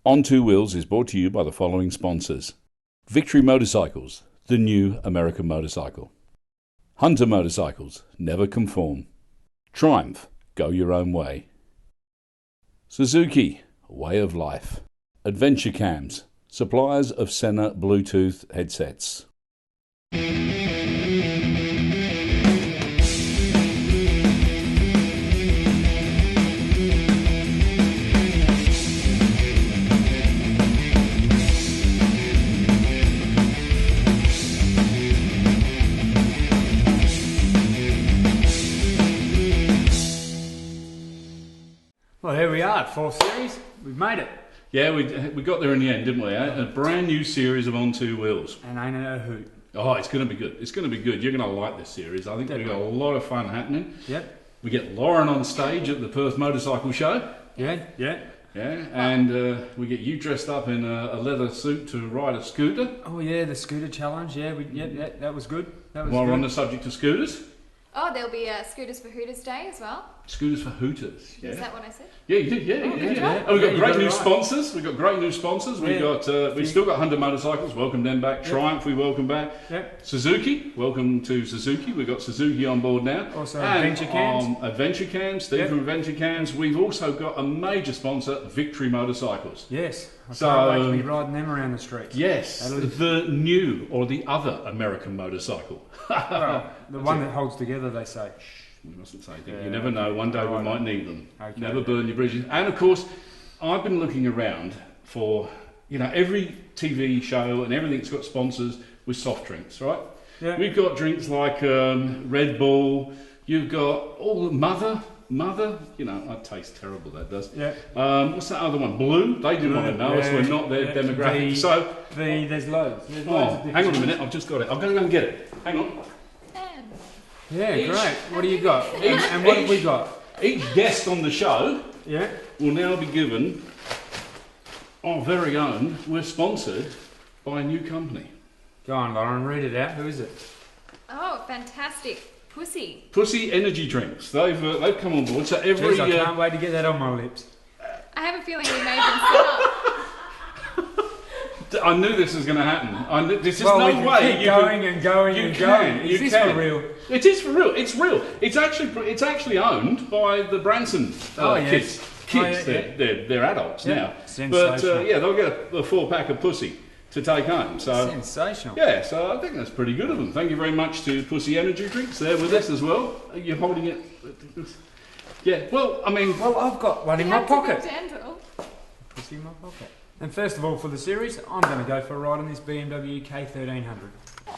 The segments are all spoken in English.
On Two Wheels is brought to you by the following sponsors. Victory Motorcycles, the new American motorcycle. Hunter Motorcycles, never conform. Triumph, go your own way. Suzuki, way of life. Adventure Cams, suppliers of Sena Bluetooth headsets. Well, here we are, 4th series. We've made it. Yeah, we got there in the end, didn't we? A brand new series of On Two Wheels. And ain't it a hoot? Oh, it's going to be good. It's going to be good. You're going to like this series. I think we've got a lot of fun happening. Yep. We get Lauren on stage at the Perth Motorcycle Show. Yeah. Yeah, and we get you dressed up in a leather suit to ride a scooter. Oh yeah, the scooter challenge. Yeah, that was good. While we're on the subject of scooters. Oh, there'll be a Scooters for Hooters Day as well. Scooters for Hooters. Yeah. Is that what I said? Yeah, you did. Yeah. Oh, we've got great new sponsors. We've still got Hunter Motorcycles. Welcome them back. Triumph, we welcome back. Yep. Suzuki, welcome to Suzuki. We've got Suzuki on board now. Also Adventure Cams. Adventure Cams, Steve from Adventure Cams. We've also got a major sponsor, Victory Motorcycles. Yes. I can't wait to be riding them around the streets. Yes. The new or the other American motorcycle. Well, the one that holds together, they say. We mustn't say that. You never know. One day we might need them. Okay. Never burn your bridges. And of course, I've been looking around for, every TV show and everything's got sponsors with soft drinks, right? Yeah. We've got drinks like Red Bull. You've got all the Mother. That tastes terrible, that does. Yeah. What's that other one? Blue. They didn't want to know us. We're not their demographic. There's loads. Hang on a minute. I've just got it. I'm going to go and get it. Hang on. Yeah, great. What do you got? And what have we got? Each guest on the show will now be given our very own. We're sponsored by a new company. Go on, Lauren, read it out. Who is it? Oh, fantastic. Pussy Energy Drinks. They've come on board. So I can't wait to get that on my lips. I have a feeling we made them set up. I knew this was going to happen. This is no way. Keep going and going. Is this for real? It is for real. It's real. It's actually owned by the Branson kids. They're adults now. Sensational. But they'll get a 4-pack of pussy to take home. So sensational. Yeah, so I think that's pretty good of them. Thank you very much to Pussy Energy Drinks. They're with us as well. You're holding it. Yeah. Well, I've got one in my pocket. Pussy in my pocket. And first of all, for the series, I'm going to go for a ride on this BMW K1300.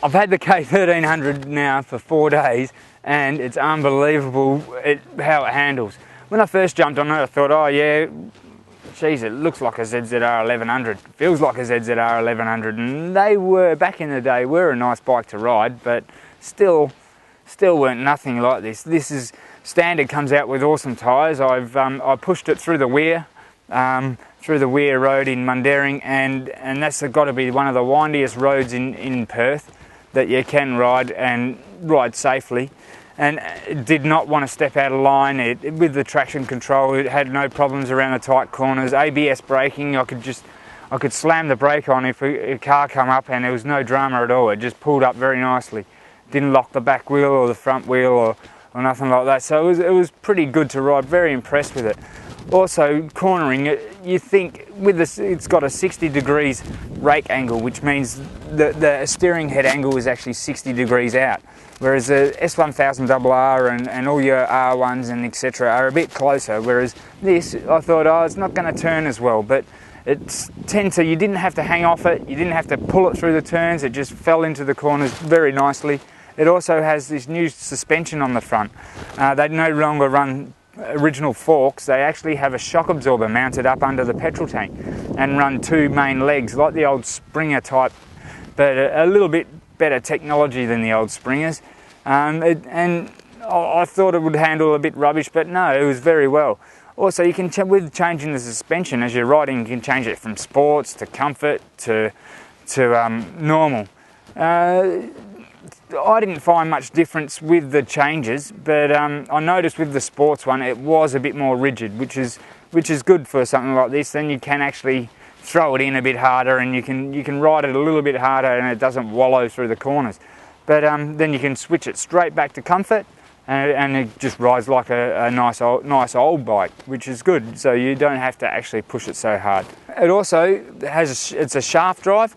I've had the K1300 now for 4 days, and it's unbelievable how it handles. When I first jumped on it, I thought, geez, it looks like a ZZR 1100. Feels like a ZZR 1100, and they were, back in the day, a nice bike to ride, but still weren't nothing like this. This is standard, comes out with awesome tyres. I pushed it through the Weir. Through the Weir Road in Mundaring, and that's got to be one of the windiest roads in Perth that you can ride and ride safely. And it did not want to step out of line. With the traction control, it had no problems around the tight corners. ABS braking, I could slam the brake on if a car come up, and there was no drama at all. It just pulled up very nicely. Didn't lock the back wheel or the front wheel or nothing like that. So it was pretty good to ride. Very impressed with it. Also, cornering, you think with this, it's got a 60 degrees rake angle, which means the steering head angle is actually 60 degrees out, whereas the S1000RR and all your R1s and etc. are a bit closer, whereas this, I thought, it's not going to turn as well, but you didn't have to hang off it, you didn't have to pull it through the turns, it just fell into the corners very nicely. It also has this new suspension on the front. They no longer run original forks. They actually have a shock absorber mounted up under the petrol tank and run 2 main legs like the old Springer type, but a little bit better technology than the old Springers. And I thought it would handle a bit rubbish, but no, it was very well. Also, you can with changing the suspension as you're riding, you can change it from sports to comfort to normal. I didn't find much difference with the changes, but I noticed with the sports one it was a bit more rigid, which is good for something like this. Then you can actually throw it in a bit harder, and you can ride it a little bit harder, and it doesn't wallow through the corners. But then you can switch it straight back to comfort, and it just rides like a nice old bike, which is good. So you don't have to actually push it so hard. It also it's a shaft drive.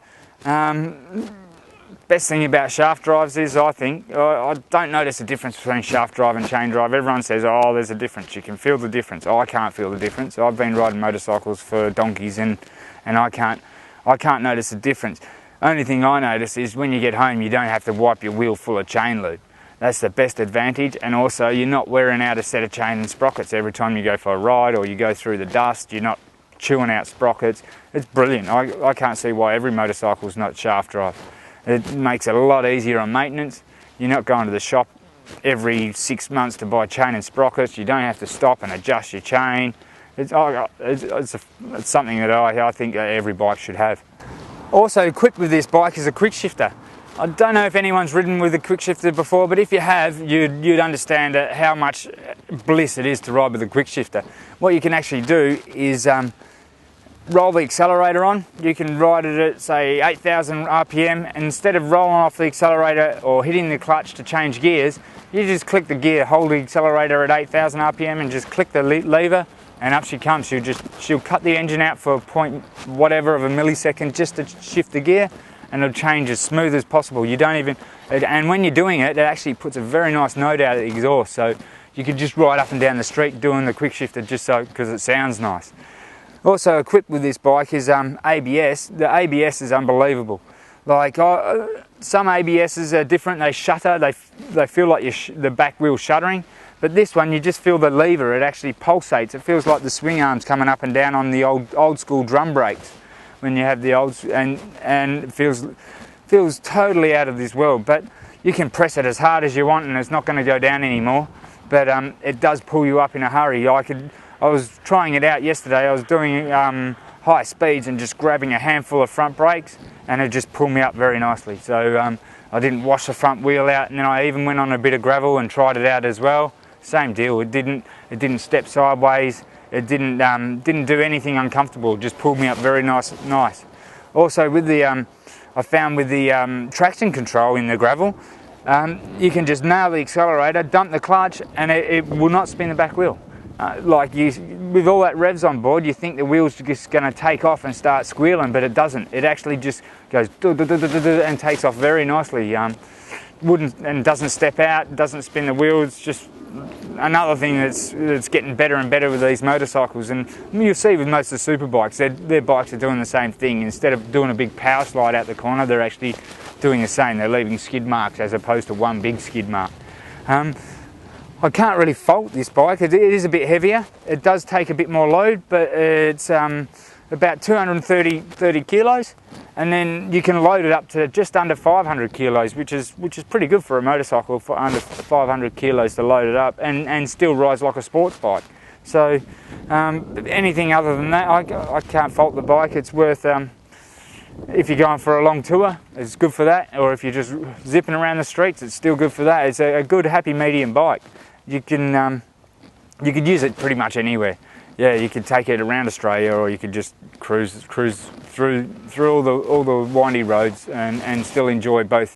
Best thing about shaft drives is, I think, I don't notice a difference between shaft drive and chain drive. Everyone says, oh, there's a difference, you can feel the difference. I can't feel the difference. I've been riding motorcycles for donkeys, and I can't notice a difference. Only thing I notice is when you get home, you don't have to wipe your wheel full of chain lube. That's the best advantage, and also you're not wearing out a set of chain and sprockets every time you go for a ride, or you go through the dust. You're not chewing out sprockets. It's brilliant. I can't see why every motorcycle is not shaft drive. It makes it a lot easier on maintenance. You're not going to the shop every 6 months to buy chain and sprockets. You don't have to stop and adjust your chain. It's something that I think every bike should have. Also equipped with this bike is a quick shifter. I don't know if anyone's ridden with a quick shifter before, but if you have, you'd understand how much bliss it is to ride with a quick shifter. What you can actually do is roll the accelerator on. You can ride it at, say, 8,000 RPM, and instead of rolling off the accelerator or hitting the clutch to change gears, you just click the gear, hold the accelerator at 8,000 RPM and just click the lever, and up she comes. She'll cut the engine out for a point whatever of a millisecond just to shift the gear, and it'll change as smooth as possible. You don't even, and when you're doing it, it actually puts a very nice note out of the exhaust, so you can just ride up and down the street doing the quick shifter just so, because it sounds nice. Also equipped with this bike is ABS. The ABS is unbelievable. Like some ABSs are different. They shutter. They feel like the back wheel shuttering. But this one, you just feel the lever. It actually pulsates. It feels like the swing arms coming up and down on the old school drum brakes when you have the old, and it feels totally out of this world. But you can press it as hard as you want, and it's not going to go down anymore. But it does pull you up in a hurry. I was trying it out yesterday. I was doing high speeds and just grabbing a handful of front brakes, and it just pulled me up very nicely. So I didn't wash the front wheel out, and then I even went on a bit of gravel and tried it out as well. Same deal. It didn't step sideways. It didn't do anything uncomfortable. It just pulled me up very nice. Also with the I found with the traction control in the gravel, you can just nail the accelerator, dump the clutch, and it will not spin the back wheel. With all that revs on board, you think the wheel's just going to take off and start squealing, but it doesn't. It actually just goes and takes off very nicely. And doesn't step out, doesn't spin the wheel. It's just another thing that's getting better and better with these motorcycles. And you'll see with most of the super bikes, their bikes are doing the same thing. Instead of doing a big power slide out the corner, they're actually doing the same. They're leaving skid marks as opposed to one big skid mark. I can't really fault this bike. It is a bit heavier. It does take a bit more load, but it's about 230 kilos, and then you can load it up to just under 500 kilos, which is pretty good for a motorcycle, for under 500 kilos to load it up, and still rides like a sports bike. So anything other than that, I can't fault the bike. It's worth, if you're going for a long tour, it's good for that, or if you're just zipping around the streets, it's still good for that. It's a good happy medium bike. You could use it pretty much anywhere. Yeah, you could take it around Australia, or you could just cruise through all the windy roads and still enjoy both.